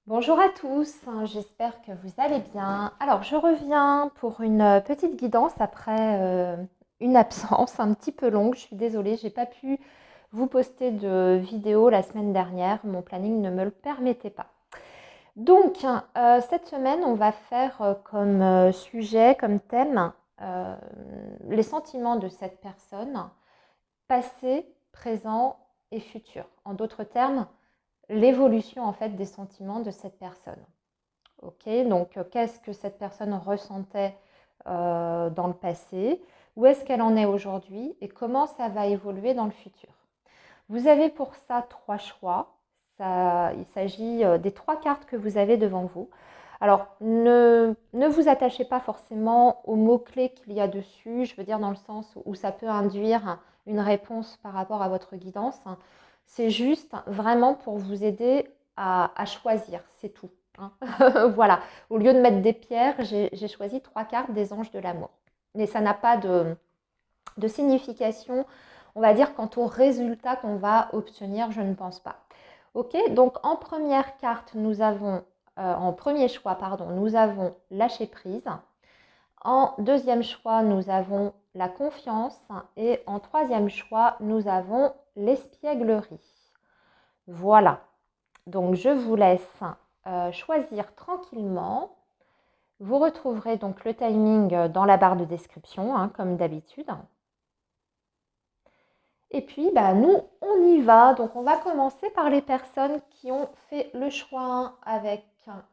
Bonjour à tous, j'espère que vous allez bien. Alors, je reviens pour une petite guidance après une absence un petit peu longue. Je suis désolée, j'ai pas pu vous poster de vidéo la semaine dernière. Mon planning ne me le permettait pas. Donc, cette semaine, on va faire comme sujet, comme thème, euh, les sentiments de cette personne, passé, présent et futur. En d'autres termes, l'évolution en fait des sentiments de cette personne. Ok, donc qu'est-ce que cette personne ressentait dans le passé, où est-ce qu'elle en est aujourd'hui et comment ça va évoluer dans le futur. Vous avez pour ça trois choix. Il s'agit des trois cartes que vous avez devant vous. Alors, ne vous attachez pas forcément aux mots-clés qu'il y a dessus, je veux dire dans le sens où ça peut induire une réponse par rapport à votre guidance. C'est juste vraiment pour vous aider à choisir, c'est tout. Hein. Voilà, au lieu de mettre des pierres, j'ai choisi trois cartes des anges de l'amour. Mais ça n'a pas de signification, on va dire, quant au résultat qu'on va obtenir, je ne pense pas. Ok, donc en première carte, nous avons, en premier choix, pardon, nous avons lâcher prise. En deuxième choix, nous avons la confiance. Et en troisième choix, nous avons l'espièglerie. Voilà, donc je vous laisse choisir tranquillement. Vous retrouverez donc le timing dans la barre de description, hein, comme d'habitude. Et puis, bah, nous, on y va. Donc, on va commencer par les personnes qui ont fait le choix avec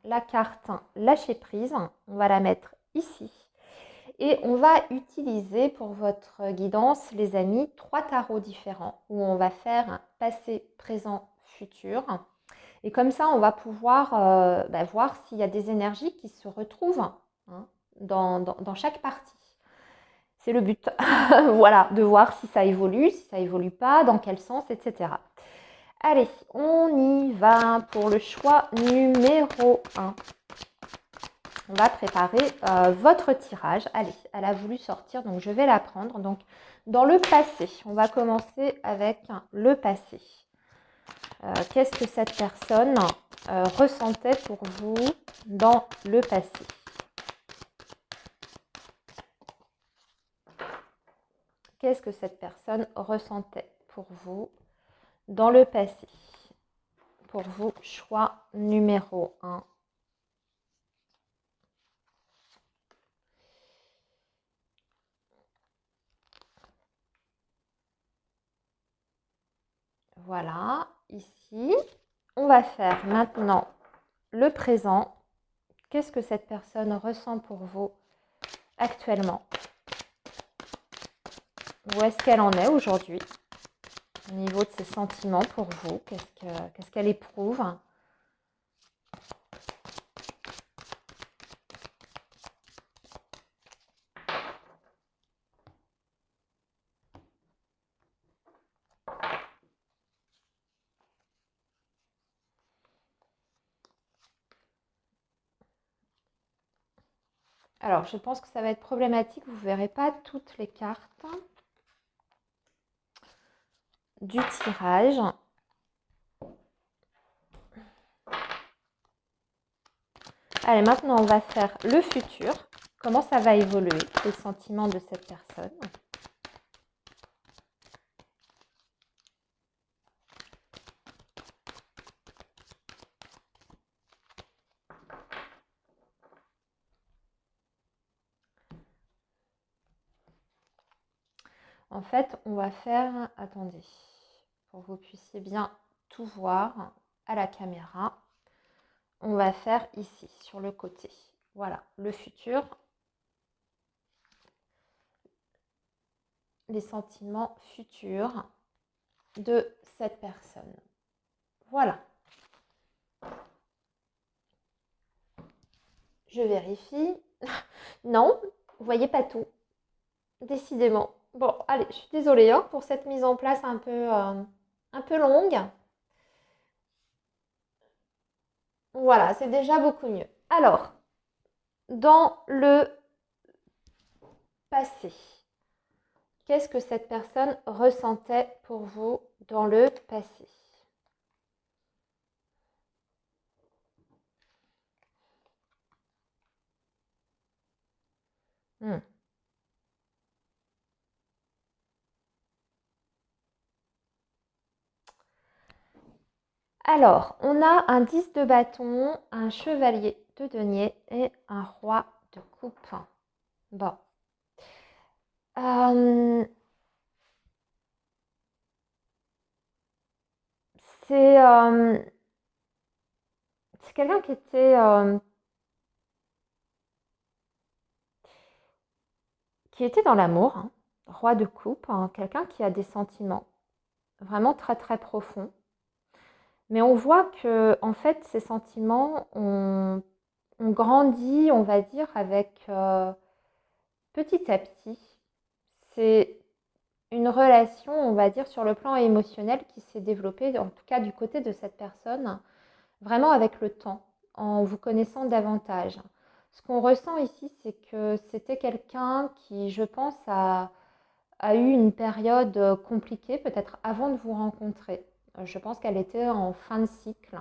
la carte lâcher prise. On va la mettre ici. Et on va utiliser pour votre guidance, les amis, trois tarots différents où on va faire passé, présent, futur. Et comme ça, on va pouvoir voir s'il y a des énergies qui se retrouvent, hein, dans chaque partie. C'est le but. Voilà, de voir si ça évolue, si ça évolue pas, dans quel sens, etc. Allez, on y va pour le choix numéro 1. On va préparer votre tirage. Allez, elle a voulu sortir, donc je vais la prendre. Donc, dans le passé, on va commencer avec le passé. Qu'est-ce que cette personne ressentait pour vous dans le passé? Qu'est-ce que cette personne ressentait pour vous dans le passé? Pour vous, choix numéro 1. Voilà, ici. On va faire maintenant le présent. Qu'est-ce que cette personne ressent pour vous actuellement? Où est-ce qu'elle en est aujourd'hui au niveau de ses sentiments pour vous? Qu'est-ce qu'elle éprouve? Alors, je pense que ça va être problématique. Vous ne verrez pas toutes les cartes du tirage. Allez, maintenant, on va faire le futur. Comment ça va évoluer, les sentiments de cette personne? En fait, on va faire, attendez, pour que vous puissiez bien tout voir à la caméra, on va faire ici, sur le côté. Voilà, le futur, les sentiments futurs de cette personne. Voilà. Je vérifie. Non, vous voyez pas tout, décidément. Bon, allez, je suis désolée hein, pour cette mise en place un peu longue. Voilà, c'est déjà beaucoup mieux. Alors, dans le passé, qu'est-ce que cette personne ressentait pour vous dans le passé? Hmm. Alors, on a un 10 de bâton, un chevalier de denier et un roi de coupe. Bon. Euh, c'est c'est quelqu'un qui était dans l'amour, hein, roi de coupe, hein, quelqu'un qui a des sentiments vraiment très très profonds. Mais on voit que en fait, ces sentiments ont grandi, on va dire, avec petit à petit. C'est une relation, on va dire, sur le plan émotionnel qui s'est développée, en tout cas du côté de cette personne, vraiment avec le temps, en vous connaissant davantage. Ce qu'on ressent ici, c'est que c'était quelqu'un qui, je pense, a eu une période compliquée, peut-être avant de vous rencontrer. Je pense qu'elle était en fin de cycle,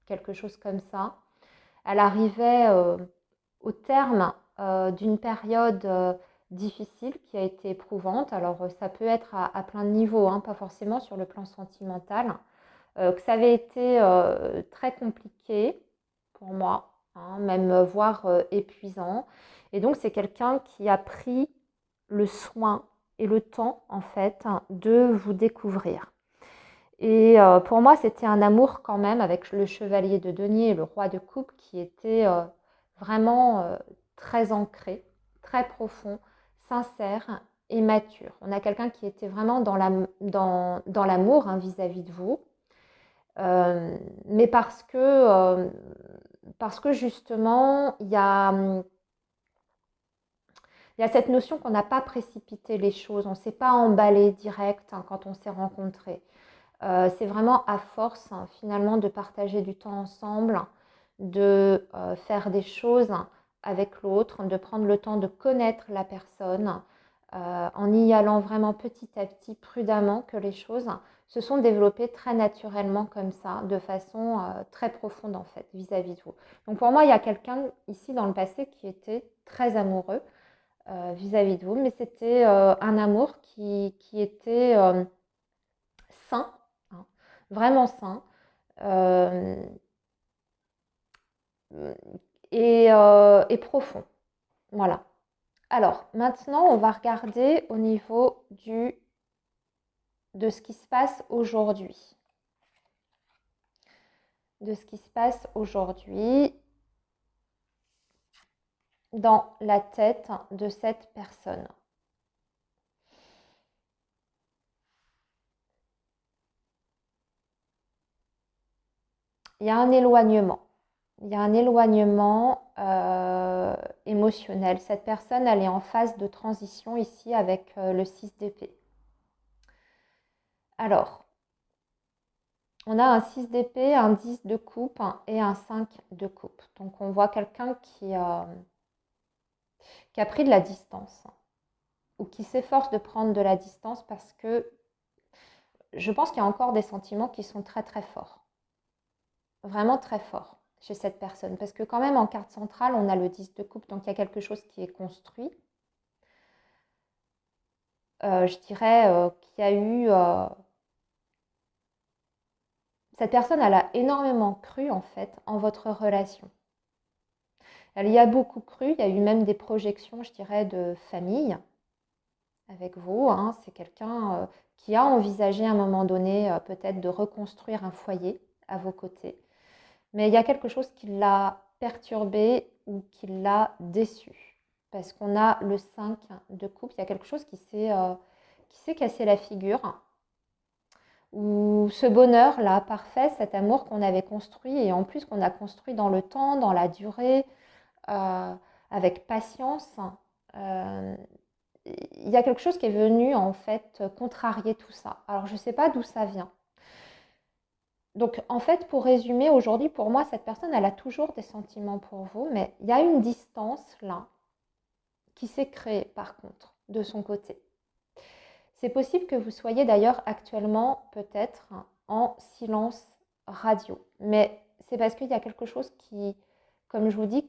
quelque chose comme ça. Elle arrivait au terme d'une période difficile qui a été éprouvante. Alors ça peut être à plein de niveaux, hein, pas forcément sur le plan sentimental. Que ça avait été très compliqué pour moi, hein, même voire épuisant. Et donc c'est quelqu'un qui a pris le soin et le temps en fait de vous découvrir. Et pour moi, c'était un amour quand même avec le chevalier de denier et le roi de coupe qui était vraiment très ancré, très profond, sincère et mature. On a quelqu'un qui était vraiment dans l'amour, hein, vis-à-vis de vous, euh, mais parce que justement, il y a cette notion qu'on n'a pas précipité les choses, on ne s'est pas emballé direct, hein, quand on s'est rencontrés. C'est vraiment à force, hein, finalement, de partager du temps ensemble, de faire des choses avec l'autre, de prendre le temps de connaître la personne, en y allant vraiment petit à petit, prudemment, que les choses se sont développées très naturellement comme ça, de façon très profonde en fait, vis-à-vis de vous. Donc pour moi, il y a quelqu'un ici dans le passé qui était très amoureux vis-à-vis de vous, mais c'était un amour qui était sain, hein, vraiment sain, euh, et profond. Voilà. Alors, maintenant, on va regarder au niveau de ce qui se passe aujourd'hui. De ce qui se passe aujourd'hui dans la tête de cette personne. Il y a un éloignement. Il y a un éloignement émotionnel. Cette personne, elle est en phase de transition ici avec le 6 d'épée. Alors, on a un 6 d'épée, un 10 de coupe et un 5 de coupe. Donc on voit quelqu'un qui a pris de la distance ou qui s'efforce de prendre de la distance parce que je pense qu'il y a encore des sentiments qui sont très très forts. Vraiment très forts chez cette personne. Parce que quand même en carte centrale, on a le 10 de coupe, donc il y a quelque chose qui est construit. Je dirais qu'il y a eu... cette personne, elle a énormément cru en fait en votre relation. Elle y a beaucoup cru, il y a eu même des projections, je dirais, de famille avec vous, hein. C'est quelqu'un qui a envisagé à un moment donné peut-être de reconstruire un foyer à vos côtés. Mais il y a quelque chose qui l'a perturbé ou qui l'a déçu. Parce qu'on a le 5 de coupe, il y a quelque chose qui s'est cassé la figure. Ou ce bonheur-là, parfait, cet amour qu'on avait construit et en plus qu'on a construit dans le temps, dans la durée, euh, avec patience, euh, il y a quelque chose qui est venu en fait contrarier tout ça. Alors je ne sais pas d'où ça vient. Donc en fait, pour résumer, aujourd'hui, pour moi, cette personne, elle a toujours des sentiments pour vous, mais il y a une distance là qui s'est créée par contre de son côté. C'est possible que vous soyez d'ailleurs actuellement peut-être en silence radio, mais c'est parce qu'il y a quelque chose qui, comme je vous dis,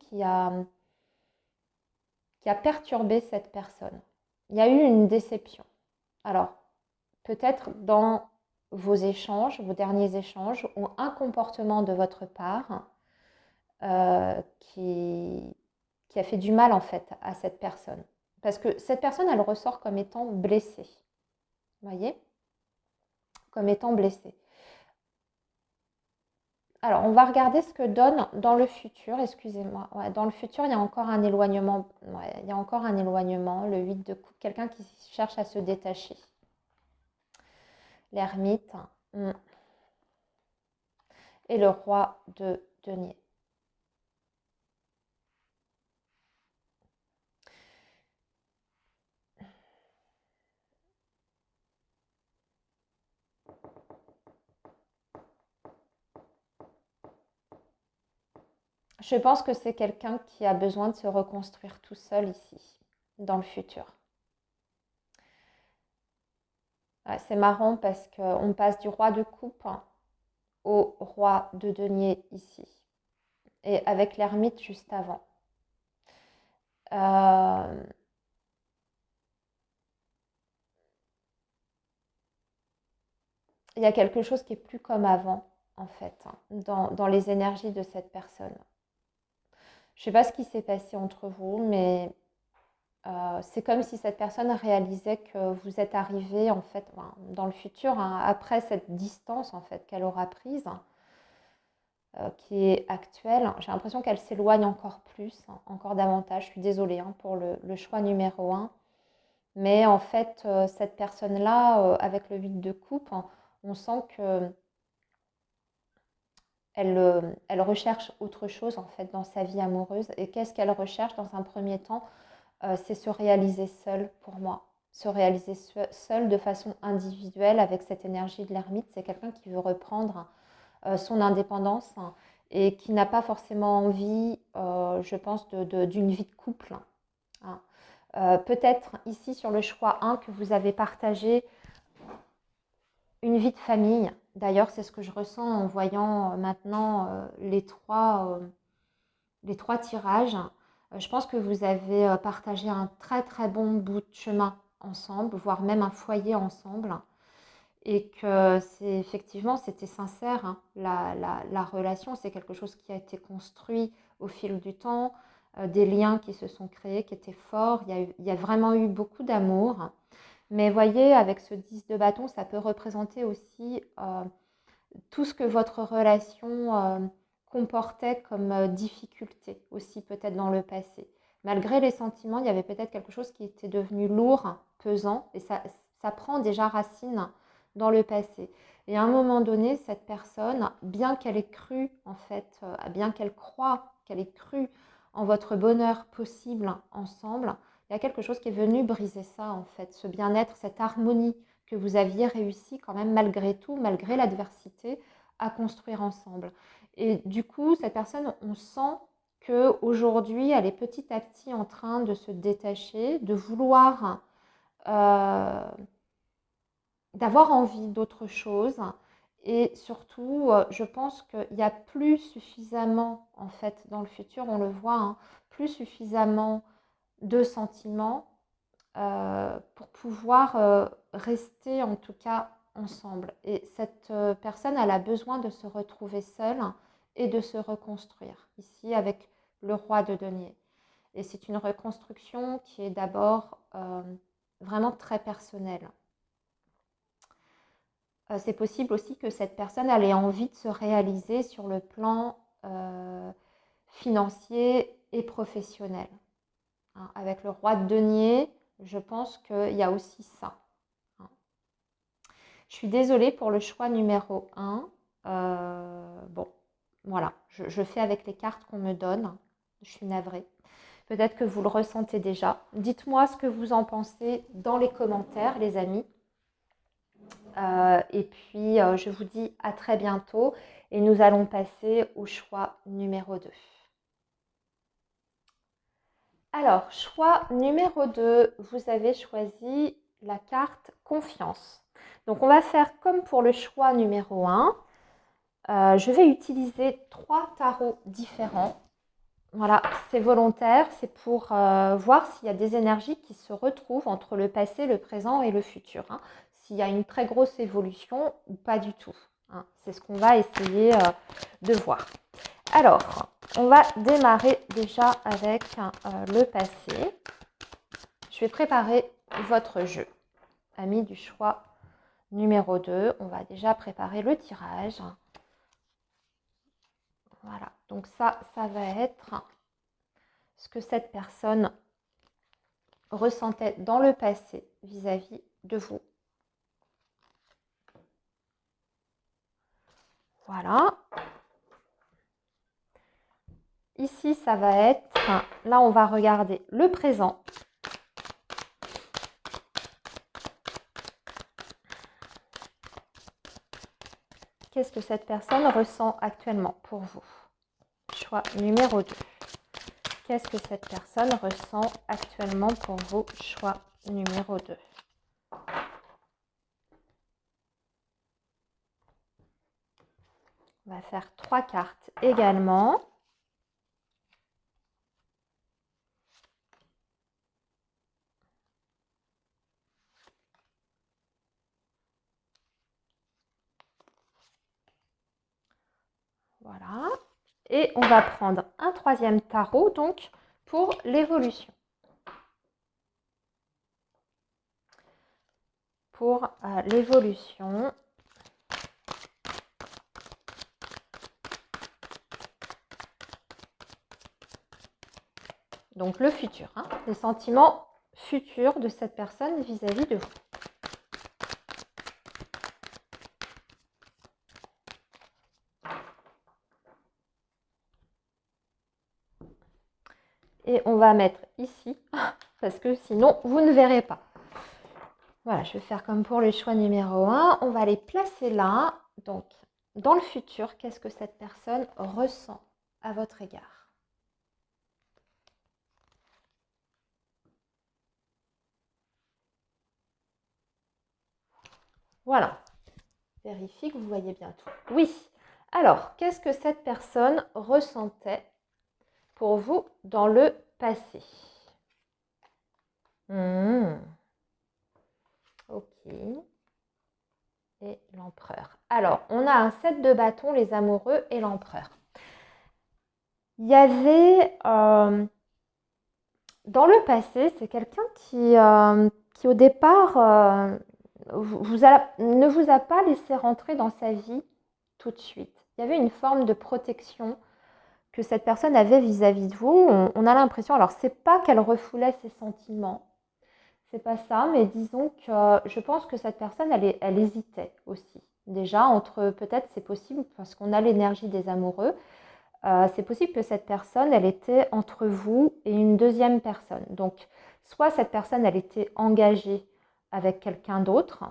qui a perturbé cette personne. Il y a eu une déception. Alors, peut-être dans vos échanges, vos derniers échanges, ou un comportement de votre part qui a fait du mal en fait à cette personne. Parce que cette personne, elle ressort comme étant blessée. Vous voyez? Comme étant blessée. Alors, on va regarder ce que donne dans le futur, excusez-moi. Ouais, dans le futur, il y a encore un éloignement. Ouais, il y a encore un éloignement. Le 8 de coupe, quelqu'un qui cherche à se détacher. L'ermite. Et le roi de denier. Je pense que c'est quelqu'un qui a besoin de se reconstruire tout seul ici, dans le futur. Ouais, c'est marrant parce qu'on passe du roi de coupe au roi de denier ici. Et avec l'ermite juste avant. Il y a quelque chose qui est plus comme avant, en fait, dans les énergies de cette personne. Je ne sais pas ce qui s'est passé entre vous, mais c'est comme si cette personne réalisait que vous êtes arrivé, en fait, dans le futur, après cette distance, en fait, qu'elle aura prise, qui est actuelle. J'ai l'impression qu'elle s'éloigne encore plus, encore davantage. Je suis désolée pour le choix numéro 1. Mais en fait, cette personne-là, avec le 8 de coupe, on sent que elle recherche autre chose en fait dans sa vie amoureuse. Et qu'est-ce qu'elle recherche dans un premier temps? C'est se réaliser seule pour moi. Se réaliser seule de façon individuelle avec cette énergie de l'ermite. C'est quelqu'un qui veut reprendre son indépendance et qui n'a pas forcément envie, je pense, d'une vie de couple. Hein. Peut-être ici sur le choix 1 que vous avez partagé une vie de famille. D'ailleurs, c'est ce que je ressens en voyant maintenant les trois tirages. Je pense que vous avez partagé un très très bon bout de chemin ensemble, voire même un foyer ensemble. Et que c'est effectivement, c'était sincère, la relation, c'est quelque chose qui a été construit au fil du temps, des liens qui se sont créés, qui étaient forts. Il y a vraiment eu beaucoup d'amour. Mais voyez, avec ce 10 de bâton, ça peut représenter aussi tout ce que votre relation comportait comme difficulté aussi peut-être dans le passé. Malgré les sentiments, il y avait peut-être quelque chose qui était devenu lourd, pesant, et ça prend déjà racine dans le passé. Et à un moment donné, cette personne, bien qu'elle ait cru, en fait, bien qu'elle croit, qu'elle ait cru en votre bonheur possible ensemble, il y a quelque chose qui est venu briser ça, en fait, ce bien-être, cette harmonie que vous aviez réussi quand même malgré tout, malgré l'adversité, à construire ensemble. Et du coup, cette personne, on sent qu'aujourd'hui, elle est petit à petit en train de se détacher, de vouloir, d'avoir envie d'autre chose. Et surtout, je pense qu'il n'y a plus suffisamment, en fait, dans le futur, on le voit, plus suffisamment de sentiments pour pouvoir rester en tout cas ensemble. Et cette personne, elle a besoin de se retrouver seule et de se reconstruire, ici avec le roi de denier. Et c'est une reconstruction qui est d'abord vraiment très personnelle. C'est possible aussi que cette personne elle ait envie de se réaliser sur le plan financier et professionnel. Hein. Avec le roi de denier, je pense qu'il y a aussi ça. Hein. Je suis désolée pour le choix numéro 1. Bon, voilà, je fais avec les cartes qu'on me donne. Je suis navrée. Peut-être que vous le ressentez déjà. Dites-moi ce que vous en pensez dans les commentaires, les amis. Et puis, je vous dis à très bientôt. Et nous allons passer au choix numéro 2. Alors, choix numéro 2, vous avez choisi la carte confiance. Donc, on va faire comme pour le choix numéro 1. Je vais utiliser 3 tarots différents Voilà, c'est volontaire, c'est pour voir s'il y a des énergies qui se retrouvent entre le passé, le présent et le futur, hein. S'il y a une très grosse évolution ou pas du tout, hein. C'est ce qu'on va essayer de voir. Alors, on va démarrer déjà avec le passé. Je vais préparer votre jeu. Ami du choix numéro 2, on va déjà préparer le tirage. Voilà, donc ça va être ce que cette personne ressentait dans le passé vis-à-vis de vous. Voilà. Ici, ça va être, là on va regarder le présent. Qu'est-ce que cette personne ressent actuellement pour vous? Choix numéro 2. Qu'est-ce que cette personne ressent actuellement pour vous? Choix numéro 2. On va faire 3 cartes également. Voilà. Et on va prendre un troisième tarot, donc, pour l'évolution. Pour l'évolution. Donc, le futur, hein, les sentiments futurs de cette personne vis-à-vis de vous. Et on va mettre ici, parce que sinon, vous ne verrez pas. Voilà, je vais faire comme pour le choix numéro 1. On va les placer là. Donc, dans le futur, qu'est-ce que cette personne ressent à votre égard? Voilà. Vérifie que vous voyez bien tout. Oui. Alors, qu'est-ce que cette personne ressentait pour vous dans le passé? Ok. Et l'empereur. Alors, on a un 7 de bâton, les amoureux et l'empereur. Il y avait, dans le passé, c'est quelqu'un qui au départ, ne vous a pas laissé rentrer dans sa vie tout de suite. Il y avait une forme de protection que cette personne avait vis-à-vis de vous. On a l'impression, alors c'est pas qu'elle refoulait ses sentiments, c'est pas ça, mais disons que je pense que cette personne, elle hésitait aussi. Déjà, entre peut-être, c'est possible, parce qu'on a l'énergie des amoureux, c'est possible que cette personne, elle était entre vous et une deuxième personne. Donc, soit cette personne, elle était engagée avec quelqu'un d'autre,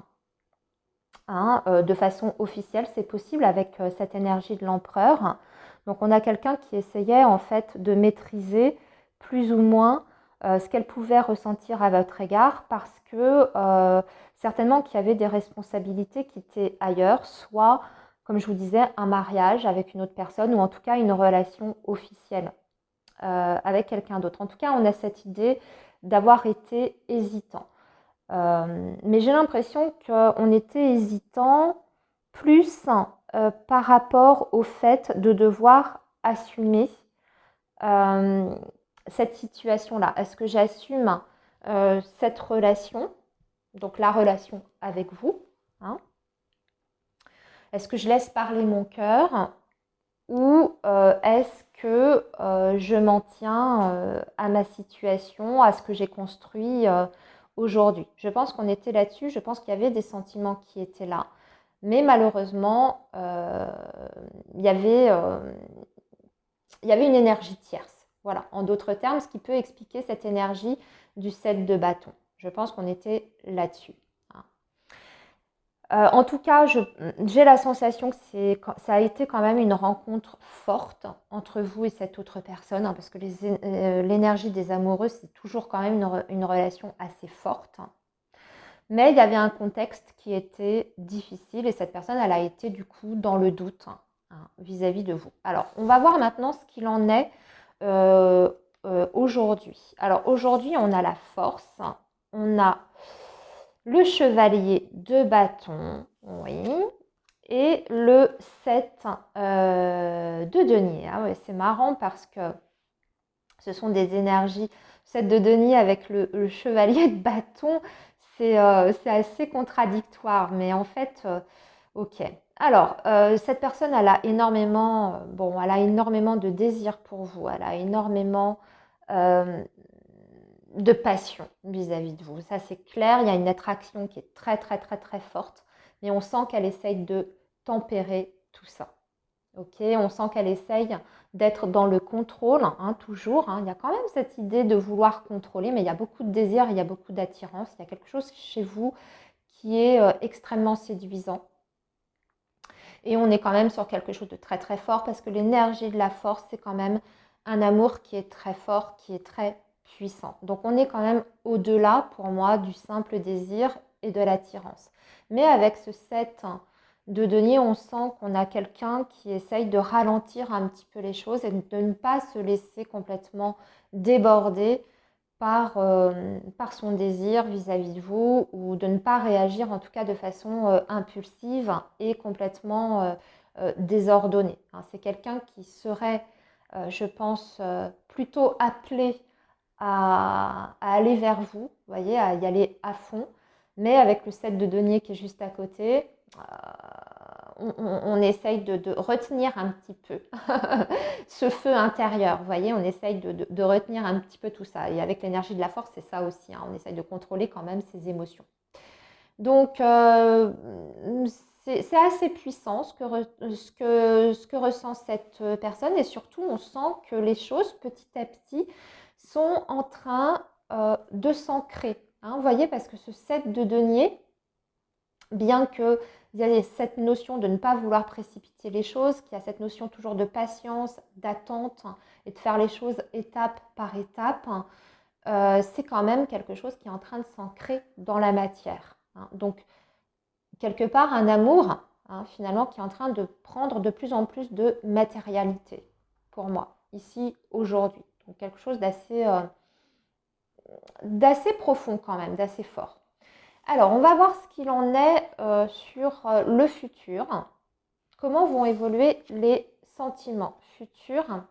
hein, de façon officielle, c'est possible avec cette énergie de l'empereur. Donc, on a quelqu'un qui essayait en fait de maîtriser plus ou moins ce qu'elle pouvait ressentir à votre égard, parce que certainement qu'il y avait des responsabilités qui étaient ailleurs, soit, comme je vous disais, un mariage avec une autre personne, ou en tout cas une relation officielle avec quelqu'un d'autre. En tout cas, on a cette idée d'avoir été hésitant. Mais j'ai l'impression qu'on était hésitant plus par rapport au fait de devoir assumer cette situation-là. Est-ce que j'assume cette relation, donc la relation avec vous, hein? Est-ce que je laisse parler mon cœur, ou est-ce que je m'en tiens à ma situation, à ce que j'ai construit aujourd'hui? Je pense qu'on était là-dessus, je pense qu'il y avait des sentiments qui étaient là, mais malheureusement, il y avait une énergie tierce. Voilà, en d'autres termes, ce qui peut expliquer cette énergie du 7 de bâton. Je pense qu'on était là-dessus. En tout cas, j'ai la sensation que ça a été quand même une rencontre forte entre vous et cette autre personne, hein, parce que l'énergie des amoureux, c'est toujours quand même une relation assez forte. Mais il y avait un contexte qui était difficile, et cette personne, elle a été du coup dans le doute, hein, vis-à-vis de vous. Alors, on va voir maintenant ce qu'il en est aujourd'hui. Alors aujourd'hui, on a la force, on a le chevalier de bâton, oui, et le 7 de denier. Ah ouais, c'est marrant parce que ce sont des énergies. 7 de denier avec le chevalier de bâton, c'est assez contradictoire. Mais en fait, ok. Alors, cette personne, elle a énormément, bon, elle a énormément de désir pour vous. Elle a énormément euh, de passion vis-à-vis de vous. Ça, c'est clair. Il y a une attraction qui est très, très, très, très forte. Mais on sent qu'elle essaye de tempérer tout ça. Ok, on sent qu'elle essaye d'être dans le contrôle, hein, toujours. Hein. Il y a quand même cette idée de vouloir contrôler, mais il y a beaucoup de désir, il y a beaucoup d'attirance. Il y a quelque chose chez vous qui est extrêmement séduisant. Et on est quand même sur quelque chose de très très fort parce que l'énergie de la force, c'est quand même un amour qui est très fort, qui est très puissant. Donc on est quand même au-delà pour moi du simple désir et de l'attirance. Mais avec ce 7 de denier, on sent qu'on a quelqu'un qui essaye de ralentir un petit peu les choses et de ne pas se laisser complètement déborder par son désir vis-à-vis de vous ou de ne pas réagir en tout cas de façon impulsive et complètement désordonnée. Hein. C'est quelqu'un qui serait, je pense, plutôt appelé à aller vers vous, vous voyez, à y aller à fond, mais avec le 7 de denier qui est juste à côté, on essaye de retenir un petit peu ce feu intérieur. Vous voyez, on essaye de retenir un petit peu tout ça. Et avec l'énergie de la force, c'est ça aussi. Hein, on essaye de contrôler quand même ses émotions. Donc, c'est assez puissant ce que ressent cette personne. Et surtout, on sent que les choses, petit à petit, sont en train de s'ancrer. Hein, vous voyez, parce que ce 7 de denier, bien qu'il y ait cette notion de ne pas vouloir précipiter les choses, qu'il y a cette notion toujours de patience, d'attente et de faire les choses étape par étape, c'est quand même quelque chose qui est en train de s'ancrer dans la matière. Hein. Donc, quelque part, un amour, hein, finalement, qui est en train de prendre de plus en plus de matérialité pour moi, ici, aujourd'hui. Donc, quelque chose d'assez profond quand même, d'assez fort. Alors, on va voir ce qu'il en est sur le futur. Comment vont évoluer les sentiments futurs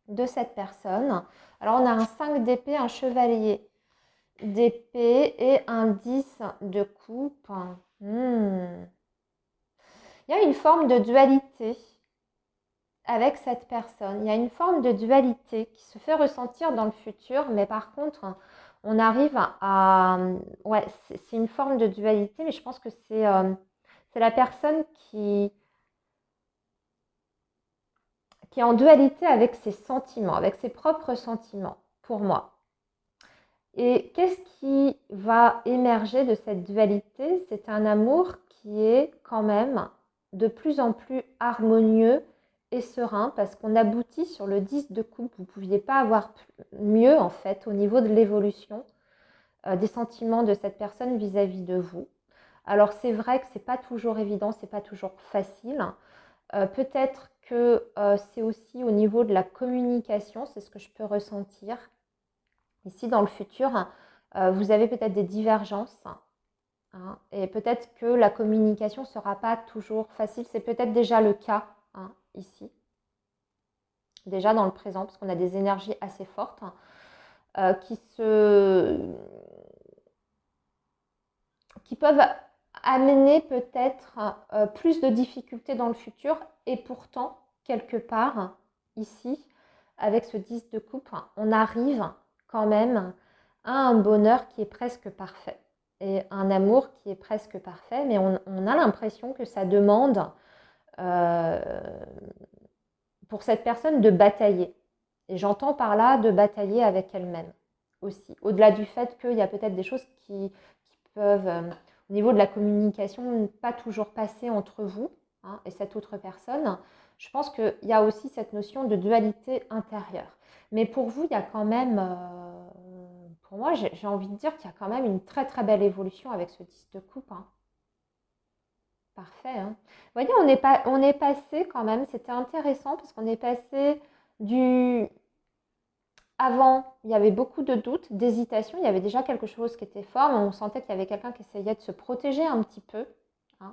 de cette personne. Alors, on a un 5 d'épée, un chevalier d'épée et un 10 de coupe. Il y a une forme de dualité avec cette personne. Il y a une forme de dualité qui se fait ressentir dans le futur, mais par contre, on arrive à... Ouais, c'est une forme de dualité, mais je pense que c'est la personne qui est en dualité avec ses sentiments, avec ses propres sentiments, pour moi. Et qu'est-ce qui va émerger de cette dualité? C'est un amour qui est quand même de plus en plus harmonieux et serein parce qu'on aboutit sur le 10 de coupe. Vous ne pouviez pas avoir mieux en fait au niveau de l'évolution des sentiments de cette personne vis-à-vis de vous. Alors c'est vrai que c'est pas toujours évident, c'est pas toujours facile. Peut-être que c'est aussi au niveau de la communication, c'est ce que je peux ressentir. Ici, dans le futur, vous avez peut-être des divergences. Hein, et peut-être que la communication ne sera pas toujours facile. C'est peut-être déjà le cas ici. Déjà dans le présent, parce qu'on a des énergies assez fortes qui peuvent amener peut-être plus de difficultés dans le futur. Et pourtant, quelque part, ici, avec ce 10 de coupe, on arrive quand même à un bonheur qui est presque parfait. Et un amour qui est presque parfait, mais on a l'impression que ça demande euh, pour cette personne de batailler. Et j'entends par là de batailler avec elle-même aussi. Au-delà du fait qu'il y a peut-être des choses qui peuvent, au niveau de la communication, ne pas toujours passer entre vous et cette autre personne. Je pense qu'il y a aussi cette notion de dualité intérieure. Mais pour vous, il y a quand même, pour moi, j'ai envie de dire qu'il y a quand même une très très belle évolution avec ce 10 de coupe. Hein. Parfait. Hein. Vous voyez, on est passé quand même, c'était intéressant parce qu'on est passé du, avant, il y avait beaucoup de doutes, d'hésitation. Il y avait déjà quelque chose qui était fort, mais on sentait qu'il y avait quelqu'un qui essayait de se protéger un petit peu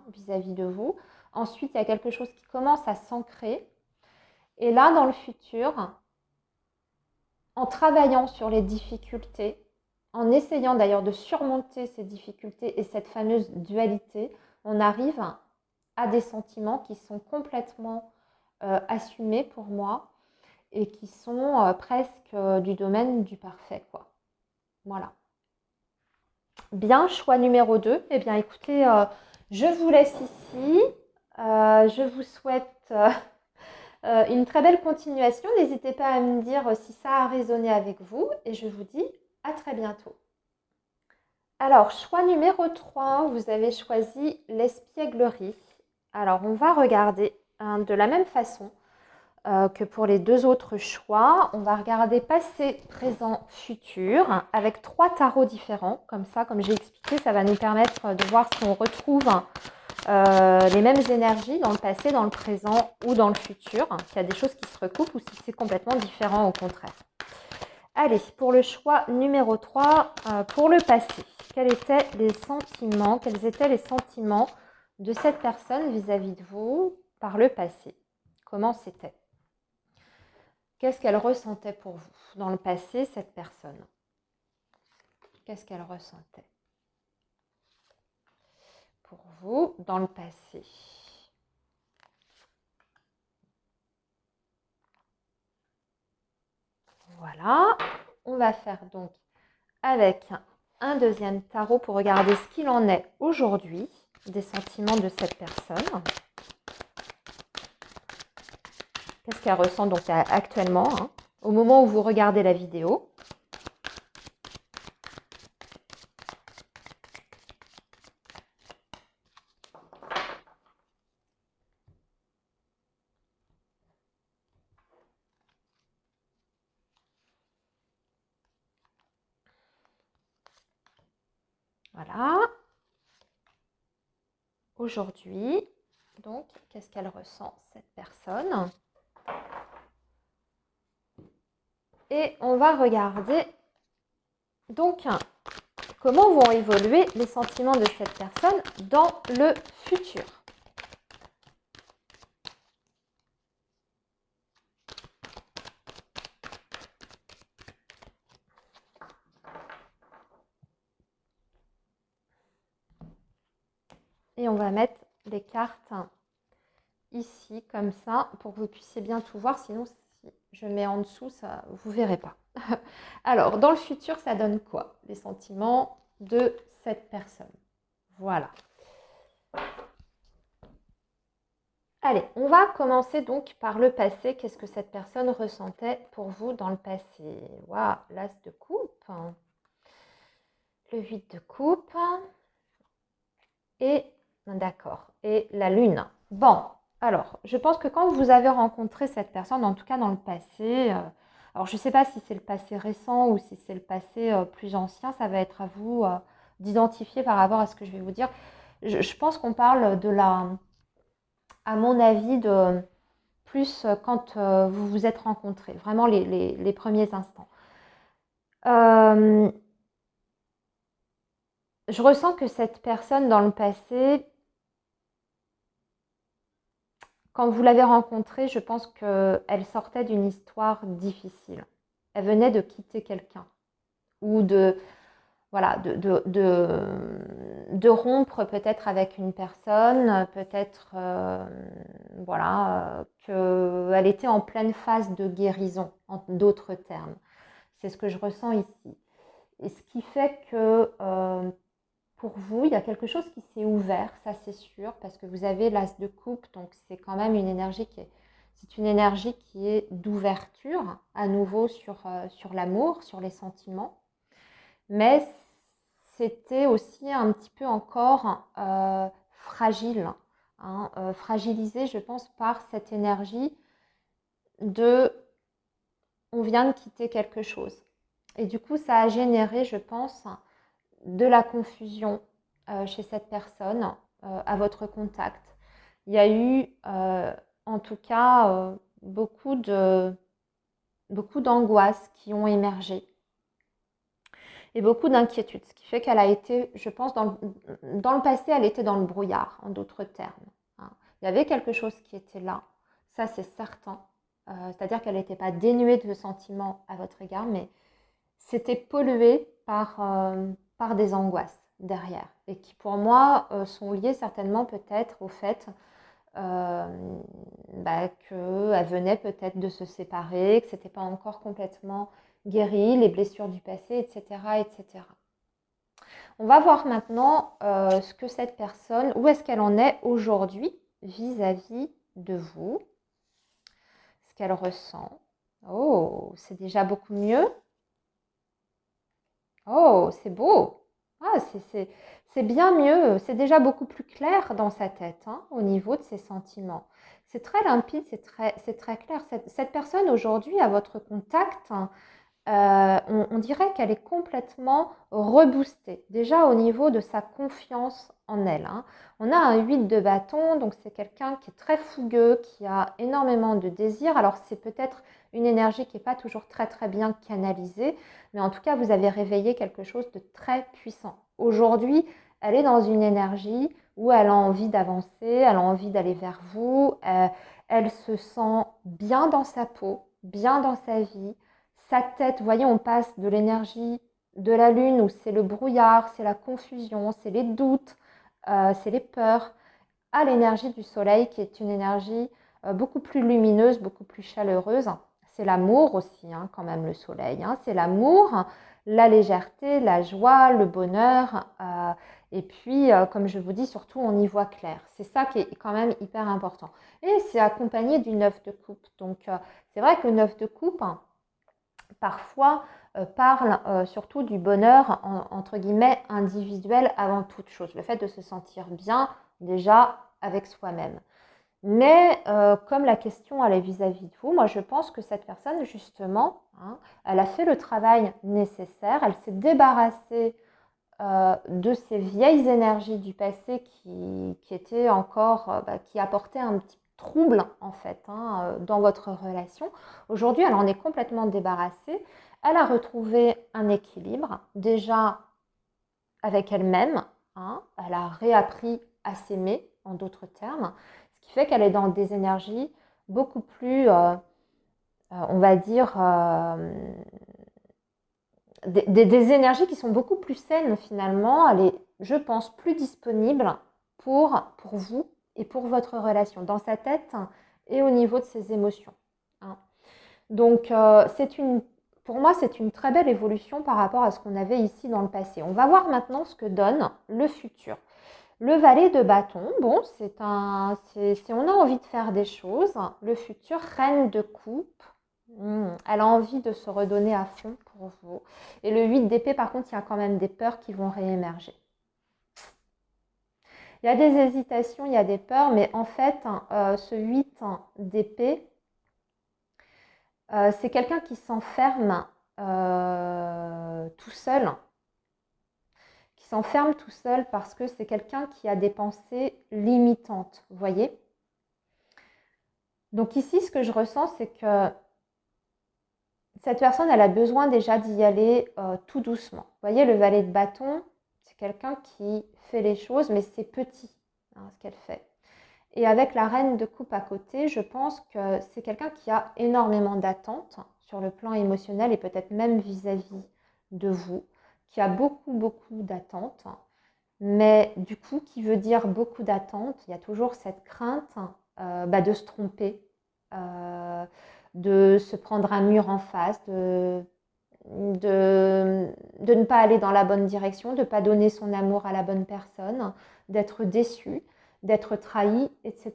vis-à-vis de vous. Ensuite, il y a quelque chose qui commence à s'ancrer. Et là, dans le futur, en travaillant sur les difficultés, en essayant d'ailleurs de surmonter ces difficultés et cette fameuse dualité, on arrive à des sentiments qui sont complètement assumés pour moi et qui sont presque du domaine du parfait, quoi. Voilà. Bien, choix numéro 2. Eh bien, écoutez, je vous laisse ici. Je vous souhaite une très belle continuation. N'hésitez pas à me dire si ça a résonné avec vous et je vous dis à très bientôt. Alors, choix numéro 3, vous avez choisi l'espièglerie. Alors, on va regarder de la même façon que pour les deux autres choix. On va regarder passé, présent, futur avec 3 tarots différents. Comme ça, comme j'ai expliqué, ça va nous permettre de voir si on retrouve les mêmes énergies dans le passé, dans le présent ou dans le futur. Qu'il y a des choses qui se recoupent ou si c'est complètement différent au contraire. Allez, pour le choix numéro 3, pour le passé, quels étaient les sentiments de cette personne vis-à-vis de vous par le passé? Comment c'était? Qu'est-ce qu'elle ressentait pour vous dans le passé, cette personne? Qu'est-ce qu'elle ressentait pour vous dans le passé? Voilà, on va faire donc avec un deuxième tarot pour regarder ce qu'il en est aujourd'hui des sentiments de cette personne. Qu'est-ce qu'elle ressent donc actuellement, au moment où vous regardez la vidéo? Voilà. Aujourd'hui, donc, qu'est-ce qu'elle ressent, cette personne? Et on va regarder donc comment vont évoluer les sentiments de cette personne dans le futur. Et on va mettre les cartes ici, comme ça, pour que vous puissiez bien tout voir. Sinon, si je mets en dessous, ça, vous ne verrez pas. Alors, dans le futur, ça donne quoi? Les sentiments de cette personne. Voilà. Allez, on va commencer donc par le passé. Qu'est-ce que cette personne ressentait pour vous dans le passé? Waouh, l'as de coupe, le 8 de coupe et, d'accord, et la lune. Bon, alors, je pense que quand vous avez rencontré cette personne, en tout cas dans le passé, alors je ne sais pas si c'est le passé récent ou si c'est le passé plus ancien, ça va être à vous d'identifier par rapport à ce que je vais vous dire. Je pense qu'on parle de la, à mon avis, de plus quand vous vous êtes rencontrés, vraiment les premiers instants. Je ressens que cette personne dans le passé, quand vous l'avez rencontrée, je pense qu'elle sortait d'une histoire difficile. Elle venait de quitter quelqu'un ou de, voilà, de rompre peut-être avec une personne, peut-être voilà, qu'elle était en pleine phase de guérison, en d'autres termes. C'est ce que je ressens ici. Et ce qui fait que pour vous, il y a quelque chose qui s'est ouvert, ça c'est sûr, parce que vous avez l'as de coupe, donc c'est quand même une énergie c'est une énergie qui est d'ouverture, à nouveau sur l'amour, sur les sentiments. Mais c'était aussi un petit peu encore fragile, fragilisé, je pense, par cette énergie de on vient de quitter quelque chose. Et du coup, ça a généré, je pense, de la confusion chez cette personne à votre contact. Il y a eu en tout cas beaucoup beaucoup d'angoisses qui ont émergé et beaucoup d'inquiétudes, ce qui fait qu'elle a été, je pense, dans le passé, elle était dans le brouillard, en d'autres termes. Hein. Il y avait quelque chose qui était là, ça c'est certain. C'est-à-dire qu'elle n'était pas dénuée de sentiments à votre égard, mais c'était pollué par des angoisses derrière, et qui pour moi sont liées certainement peut-être au fait qu'elle venait peut-être de se séparer, que ce n'était pas encore complètement guéri, les blessures du passé, etc., etc. On va voir maintenant ce que cette personne, où est-ce qu'elle en est aujourd'hui vis-à-vis de vous, ce qu'elle ressent. Oh, c'est déjà beaucoup mieux. Oh, c'est beau. Ah, c'est bien mieux. C'est déjà beaucoup plus clair dans sa tête, hein, au niveau de ses sentiments. C'est très limpide, c'est très clair. Cette personne aujourd'hui, à votre contact, hein, on dirait qu'elle est complètement reboostée, déjà au niveau de sa confiance en elle. Hein. On a un 8 de bâton, donc c'est quelqu'un qui est très fougueux, qui a énormément de désir. Alors c'est peut-être une énergie qui n'est pas toujours très très bien canalisée, mais en tout cas vous avez réveillé quelque chose de très puissant. Aujourd'hui, elle est dans une énergie où elle a envie d'avancer, elle a envie d'aller vers vous, elle se sent bien dans sa peau, bien dans sa vie. Sa tête, vous voyez, on passe de l'énergie de la lune où c'est le brouillard, c'est la confusion, c'est les doutes, c'est les peurs, à l'énergie du soleil qui est une énergie beaucoup plus lumineuse, beaucoup plus chaleureuse. C'est l'amour aussi, hein, quand même, le soleil. Hein. C'est l'amour, la légèreté, la joie, le bonheur. Et puis, comme je vous dis, surtout, on y voit clair. C'est ça qui est quand même hyper important. Et c'est accompagné du 9 de coupe. Donc, c'est vrai que le 9 de coupe, hein, parfois parle surtout du bonheur entre guillemets individuel avant toute chose, le fait de se sentir bien déjà avec soi-même. Mais comme la question elle est vis-à-vis de vous, moi je pense que cette personne justement, hein, elle a fait le travail nécessaire, elle s'est débarrassée de ces vieilles énergies du passé qui étaient encore, qui apportaient un petit trouble en fait hein, dans votre relation. Aujourd'hui, elle en est complètement débarrassée. Elle a retrouvé un équilibre déjà avec elle-même. Hein, elle a réappris à s'aimer, en d'autres termes, ce qui fait qu'elle est dans des énergies beaucoup plus, on va dire, des énergies qui sont beaucoup plus saines finalement. Elle est, je pense, plus disponible pour vous et pour votre relation, dans sa tête et au niveau de ses émotions. Hein. Donc, pour moi, c'est une très belle évolution par rapport à ce qu'on avait ici dans le passé. On va voir maintenant ce que donne le futur. Le valet de bâton, bon, si on a envie de faire des choses, le futur reine de coupe, elle a envie de se redonner à fond pour vous. Et le 8 d'épée, par contre, il y a quand même des peurs qui vont réémerger. Il y a des hésitations, il y a des peurs, mais en fait, ce 8 d'épée, c'est quelqu'un qui s'enferme tout seul, qui s'enferme tout seul parce que c'est quelqu'un qui a des pensées limitantes, vous voyez. Donc ici, ce que je ressens, c'est que cette personne, elle a besoin déjà d'y aller tout doucement. Vous voyez, le valet de bâton, c'est quelqu'un qui fait les choses, mais c'est petit hein, ce qu'elle fait. Et avec la reine de coupe à côté, je pense que c'est quelqu'un qui a énormément d'attentes sur le plan émotionnel et peut-être même vis-à-vis de vous, qui a beaucoup, beaucoup d'attentes. Mais du coup, qui veut dire beaucoup d'attentes, il y a toujours cette crainte de se tromper, de se prendre un mur en face, de ne pas aller dans la bonne direction, de ne pas donner son amour à la bonne personne, d'être déçu, d'être trahi, etc.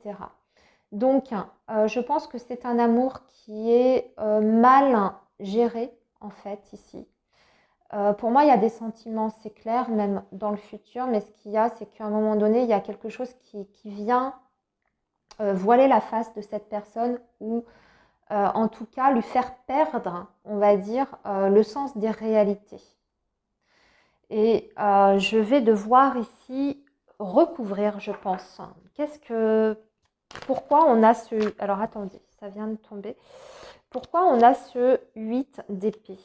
Donc, je pense que c'est un amour qui est mal géré, en fait, ici. Pour moi, il y a des sentiments, c'est clair, même dans le futur, mais ce qu'il y a, c'est qu'à un moment donné, il y a quelque chose qui vient voiler la face de cette personne ou en tout cas lui faire perdre, on va dire, le sens des réalités. Et je vais devoir ici recouvrir, je pense. Pourquoi on a ce... Alors attendez, ça vient de tomber. Pourquoi on a ce 8 d'épée?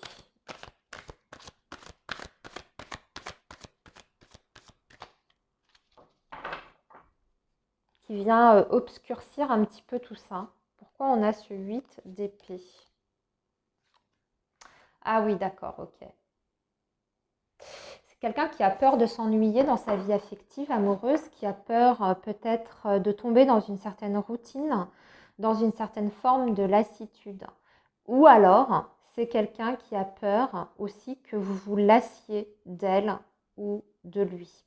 Qui vient obscurcir un petit peu tout ça. Pourquoi on a ce 8 d'épée? Ah oui, d'accord, ok. C'est quelqu'un qui a peur de s'ennuyer dans sa vie affective, amoureuse, qui a peur peut-être de tomber dans une certaine routine, dans une certaine forme de lassitude. Ou alors, c'est quelqu'un qui a peur aussi que vous vous lassiez d'elle ou de lui.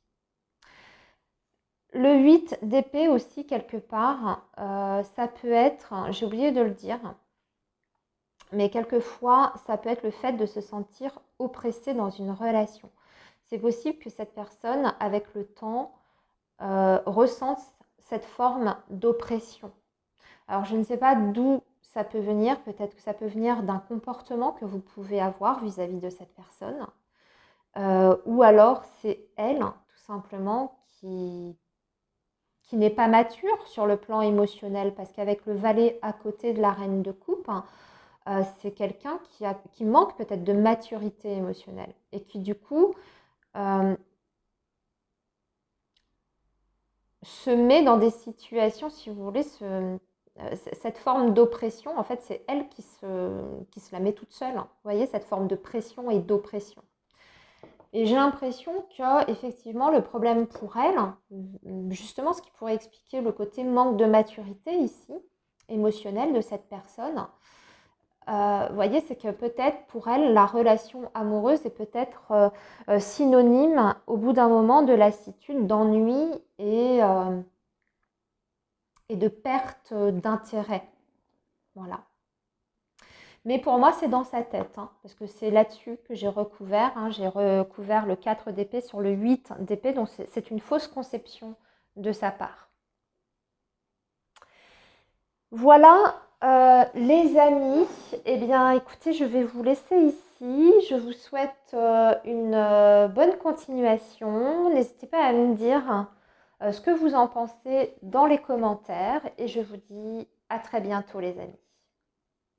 Le 8 d'épée aussi, quelque part, ça peut être, j'ai oublié de le dire, mais quelquefois, ça peut être le fait de se sentir oppressé dans une relation. C'est possible que cette personne, avec le temps, ressente cette forme d'oppression. Alors, je ne sais pas d'où ça peut venir. Peut-être que ça peut venir d'un comportement que vous pouvez avoir vis-à-vis de cette personne. Ou alors, c'est elle, tout simplement, qui n'est pas mature sur le plan émotionnel. Parce qu'avec le valet à côté de la reine de coupe, c'est quelqu'un qui manque peut-être de maturité émotionnelle. Et qui, du coup, se met dans des situations, si vous voulez, cette forme d'oppression, en fait, c'est elle qui se la met toute seule. Vous voyez, cette forme de pression et d'oppression. Et j'ai l'impression que effectivement le problème pour elle, justement ce qui pourrait expliquer le côté manque de maturité ici, émotionnelle de cette personne, vous voyez, c'est que peut-être pour elle, la relation amoureuse est peut-être synonyme au bout d'un moment de lassitude, d'ennui et de perte d'intérêt. Voilà. Mais pour moi, c'est dans sa tête, hein, parce que c'est là-dessus que j'ai recouvert. Hein, j'ai recouvert le 4 d'épée sur le 8 d'épée, donc c'est une fausse conception de sa part. Voilà, les amis. Eh bien, écoutez, je vais vous laisser ici. Je vous souhaite une bonne continuation. N'hésitez pas à me dire ce que vous en pensez dans les commentaires. Et je vous dis à très bientôt, les amis.